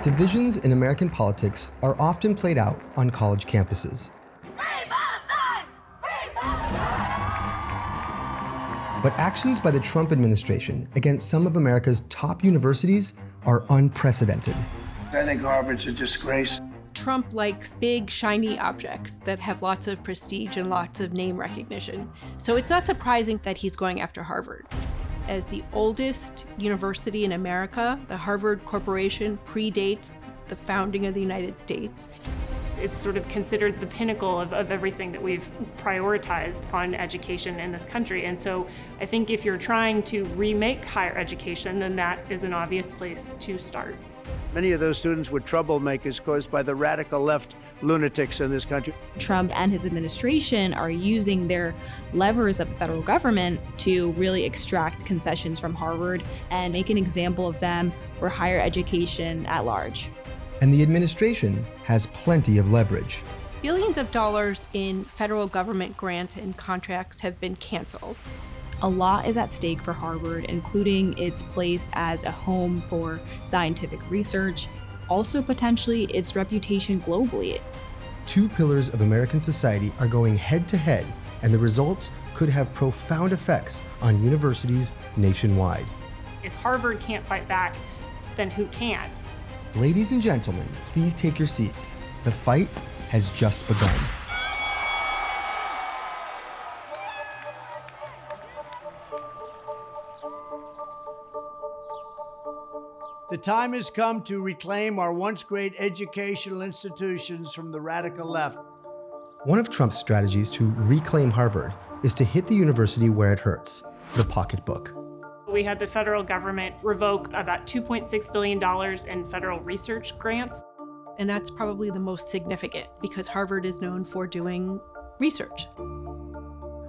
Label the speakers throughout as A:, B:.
A: Divisions in American politics are often played out on college campuses. But actions by the Trump administration against some of America's top universities are unprecedented.
B: I think Harvard's a disgrace.
C: Trump likes big, shiny objects that have lots of prestige and lots of name recognition. So it's not surprising that he's going after Harvard. As the oldest university in America, the Harvard Corporation predates the founding of the United States.
D: It's sort of considered the pinnacle of everything that we've prioritized on education in this country. And so I think if you're trying to remake higher education, then that is an obvious place to start.
B: Many of those students were troublemakers caused by the radical left lunatics in this country.
E: Trump and his administration are using their levers of the federal government to really extract concessions from Harvard and make an example of them for higher education at large.
A: And the administration has plenty of leverage.
C: Billions of dollars in federal government grants and contracts have been canceled.
E: A lot is at stake for Harvard, including its place as a home for scientific research, also potentially its reputation globally.
A: Two pillars of American society are going head to head, and the results could have profound effects on universities nationwide.
D: If Harvard can't fight back, then who can?
A: Ladies and gentlemen, please take your seats. The fight has just begun.
B: The time has come to reclaim our once great educational institutions from the radical left.
A: One of Trump's strategies to reclaim Harvard is to hit the university where it hurts, the pocketbook.
D: We had the federal government revoke about $2.6 billion in federal research grants.
C: And that's probably the most significant because Harvard is known for doing research.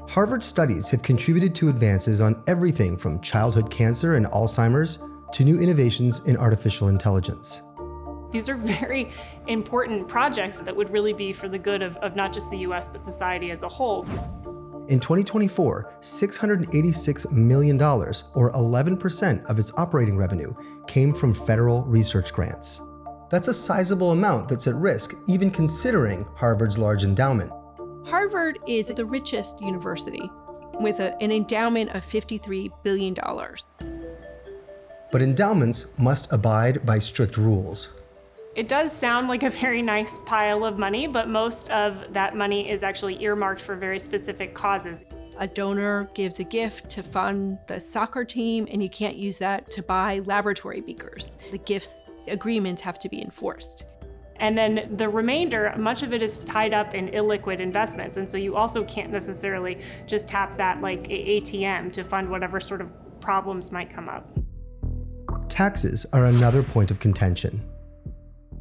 A: Harvard studies have contributed to advances on everything from childhood cancer and Alzheimer's to new innovations in artificial intelligence.
D: These are very important projects that would really be for the good of not just the US, but society as a whole.
A: In 2024, $686 million, or 11% of its operating revenue, came from federal research grants. That's a sizable amount that's at risk, even considering Harvard's large endowment.
C: Harvard is the richest university with an endowment of $53 billion.
A: But endowments must abide by strict rules.
D: It does sound like a very nice pile of money, but most of that money is actually earmarked for very specific causes.
C: A donor gives a gift to fund the soccer team, and you can't use that to buy laboratory beakers. The gifts agreements have to be enforced.
D: And then the remainder, much of it is tied up in illiquid investments. And so you also can't necessarily just tap that like a ATM to fund whatever sort of problems might come up.
A: Taxes are another point of contention.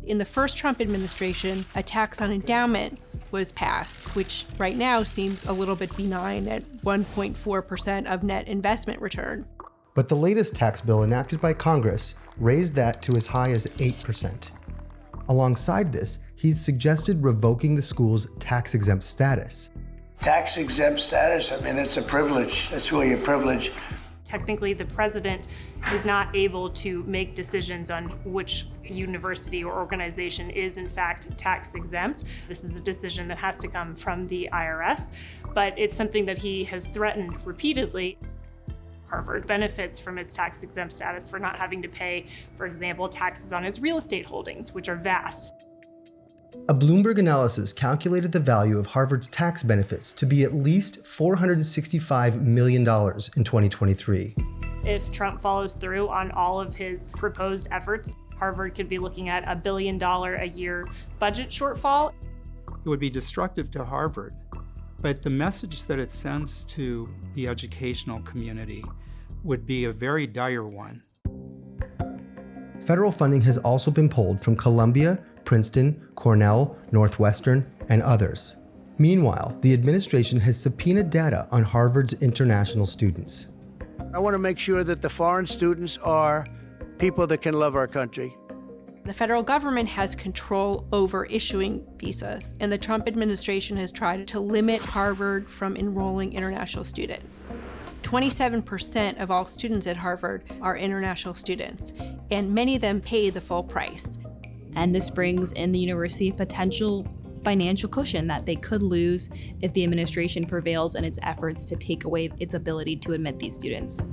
C: In the first Trump administration, a tax on endowments was passed, which right now seems a little bit benign at 1.4% of net investment return.
A: But the latest tax bill enacted by Congress raised that to as high as 8%. Alongside this, he's suggested revoking the school's tax-exempt status.
B: Tax-exempt status, I mean, it's a privilege. That's really a privilege.
D: Technically, the president is not able to make decisions on which university or organization is in fact tax exempt. This is a decision that has to come from the IRS, but it's something that he has threatened repeatedly. Harvard benefits from its tax exempt status for not having to pay, for example, taxes on its real estate holdings, which are vast.
A: A Bloomberg analysis calculated the value of Harvard's tax benefits to be at least $465 million in 2023.
D: If Trump follows through on all of his proposed efforts, Harvard could be looking at $1 billion a year budget shortfall.
F: It would be destructive to Harvard, but the message that it sends to the educational community would be a very dire one.
A: Federal funding has also been pulled from Columbia, Princeton, Cornell, Northwestern, and others. Meanwhile, the administration has subpoenaed data on Harvard's international students.
B: I want to make sure that the foreign students are people that can love our country.
C: The federal government has control over issuing visas, and the Trump administration has tried to limit Harvard from enrolling international students. 27% of all students at Harvard are international students, and many of them pay the full price.
E: And this brings in the university a potential financial cushion that they could lose if the administration prevails in its efforts to take away its ability to admit these students.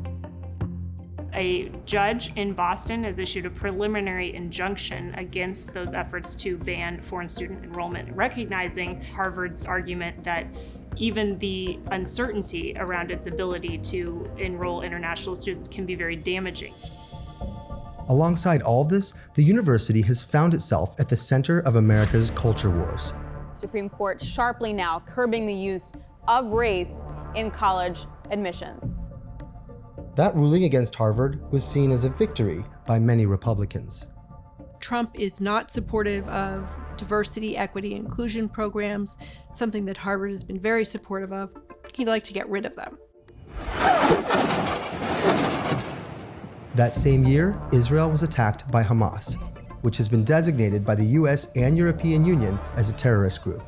D: A judge in Boston has issued a preliminary injunction against those efforts to ban foreign student enrollment, recognizing Harvard's argument that even the uncertainty around its ability to enroll international students can be very damaging.
A: Alongside all of this, the university has found itself at the center of America's culture wars.
G: Supreme Court sharply now curbing the use of race in college admissions.
A: That ruling against Harvard was seen as a victory by many Republicans.
C: Trump is not supportive of diversity, equity, and inclusion programs, something that Harvard has been very supportive of. He'd like to get rid of them.
A: That same year, Israel was attacked by Hamas, which has been designated by the US and European Union as a terrorist group.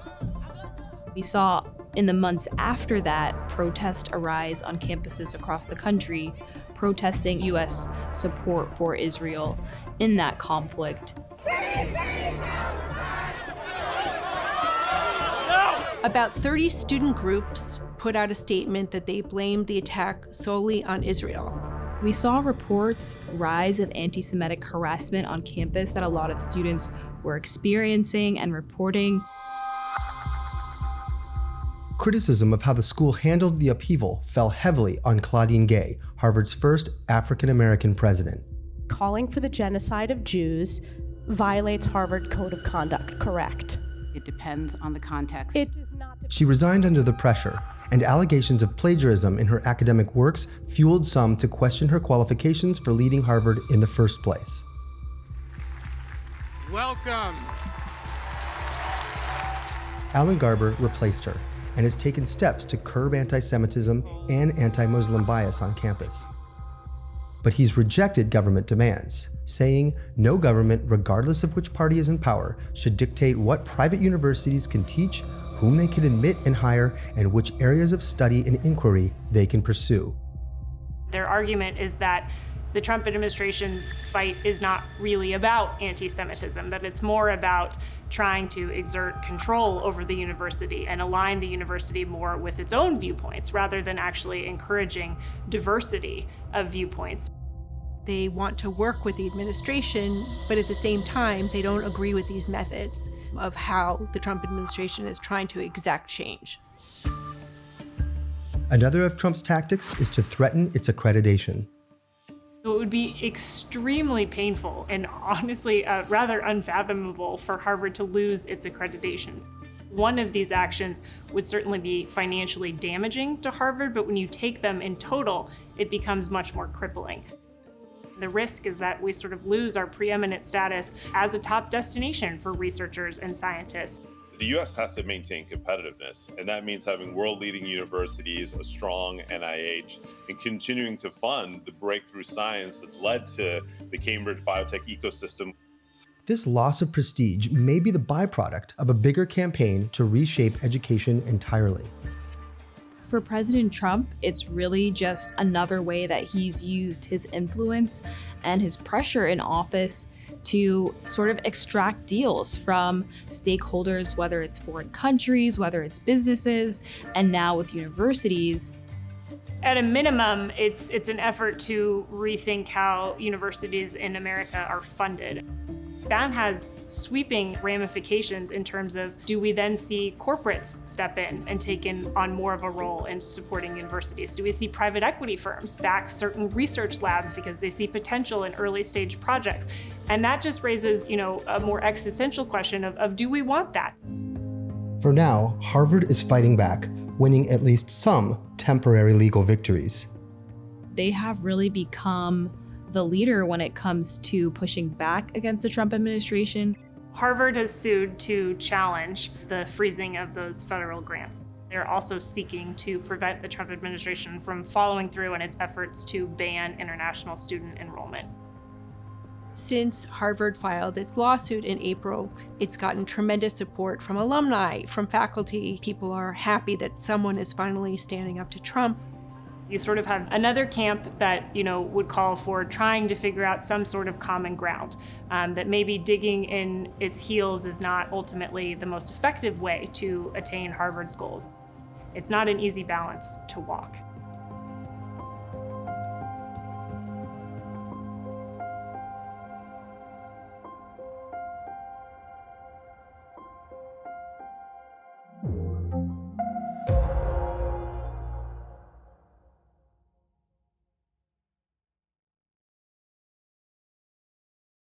E: We saw in the months after that protests arise on campuses across the country, protesting US support for Israel in that conflict.
C: About 30 student groups put out a statement that they blamed the attack solely on Israel.
E: We saw reports rise of anti-Semitic harassment on campus that a lot of students were experiencing and reporting.
A: Criticism of how the school handled the upheaval fell heavily on Claudine Gay, Harvard's first African-American president.
H: Calling for the genocide of Jews violates Harvard Code of Conduct, correct?
I: It depends on the context.
H: It does not.
A: She resigned under the pressure, and allegations of plagiarism in her academic works fueled some to question her qualifications for leading Harvard in the first place.
J: Welcome.
A: Alan Garber replaced her and has taken steps to curb anti-Semitism and anti-Muslim bias on campus. But he's rejected government demands, saying no government, regardless of which party is in power, should dictate what private universities can teach, whom they can admit and hire, and which areas of study and inquiry they can pursue.
D: Their argument is that the Trump administration's fight is not really about anti-Semitism, that it's more about trying to exert control over the university and align the university more with its own viewpoints rather than actually encouraging diversity of viewpoints.
C: They want to work with the administration, but at the same time, they don't agree with these methods of how the Trump administration is trying to exact change.
A: Another of Trump's tactics is to threaten its accreditation.
D: It would be extremely painful and honestly rather unfathomable for Harvard to lose its accreditations. One of these actions would certainly be financially damaging to Harvard, but when you take them in total, it becomes much more crippling. The risk is that we sort of lose our preeminent status as a top destination for researchers and scientists.
J: The U.S. has to maintain competitiveness, and that means having world-leading universities, a strong NIH, and continuing to fund the breakthrough science that's led to the Cambridge biotech ecosystem.
A: This loss of prestige may be the byproduct of a bigger campaign to reshape education entirely.
E: For President Trump, it's really just another way that he's used his influence and his pressure in office to sort of extract deals from stakeholders, whether it's foreign countries, whether it's businesses, and now with universities.
D: At a minimum, it's an effort to rethink how universities in America are funded. That has sweeping ramifications in terms of, do we then see corporates step in and take on more of a role in supporting universities? Do we see private equity firms back certain research labs because they see potential in early stage projects? And that just raises, a more existential question of do we want that?
A: For now, Harvard is fighting back, winning at least some temporary legal victories.
E: They have really become the leader when it comes to pushing back against the Trump administration.
D: Harvard has sued to challenge the freezing of those federal grants. They're also seeking to prevent the Trump administration from following through in its efforts to ban international student enrollment.
C: Since Harvard filed its lawsuit in April, it's gotten tremendous support from alumni, from faculty. People are happy that someone is finally standing up to Trump.
D: You sort of have another camp that, would call for trying to figure out some sort of common ground, that maybe digging in its heels is not ultimately the most effective way to attain Harvard's goals. It's not an easy balance to walk.